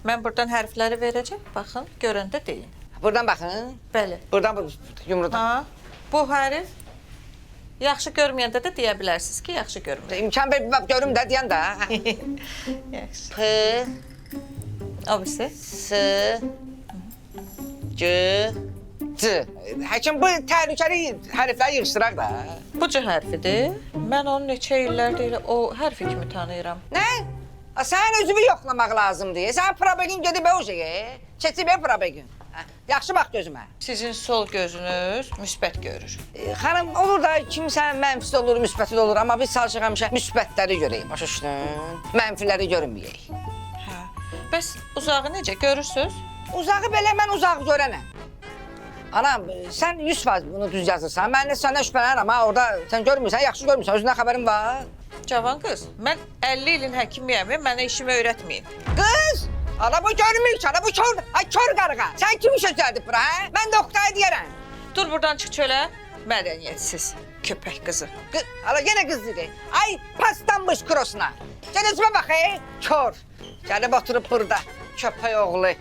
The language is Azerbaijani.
Mən buradan hərfləri verəcəm. Baxın, görəndə deyin. Buradan baxın. Bəli. Buradan yumrudan. Ha, bu hərf yaxşı görməyəndə də deyə bilərsiniz ki, yaxşı görmür. İmkan ver, bak görüm də deyən də. Yaxşı. P, Obisi. S, C, C. Həkim bu təhlükəli hərfləri yığışdıraq da. Bu C hərfidir. Mən onu neçə illərdir elə o hərfi kimi tanıyıram. Nə? Sən özünü yoxlamaq lazımdır. Sən probegin gedib o şeyə. Keçib probegin. Yaxşı bax gözümə. Sizin sol gözünüz müsbət görür. Xanım, olur da kimsə mənfisi olur, müsbəti də olur. Amma biz çalışıq həmişə müsbətləri görəyik, başa düşdün? Mənfiləri görünməyək. Hə. Bəs uzağı necə görürsüz? Uzağı belə mən uzaq görənəm. Anam, sən 100% bunu düz yazırsan. Mən də səndən şübhələnirəm ha. Orada sən görmürsən, yaxşı görmürsən. Özündən xəbərin var. Cavan qız, mən 50 ilin həkimiyəm və mənə işimi öyrətməyin. Qız! Ana bu görmür ki, ana bu kör, ay kör qarığa. Sən kimi sözlərdin bura, hə? Mən də Oktay deyərəm. Dur buradan çıx çölə. Mədəniyyətsiz köpək qızı. Qız, ala yenə qız dedi. Ay paslanmış krosuna. Sən özümə bax, kör. Gəlib oturub burada, köpək oğlu.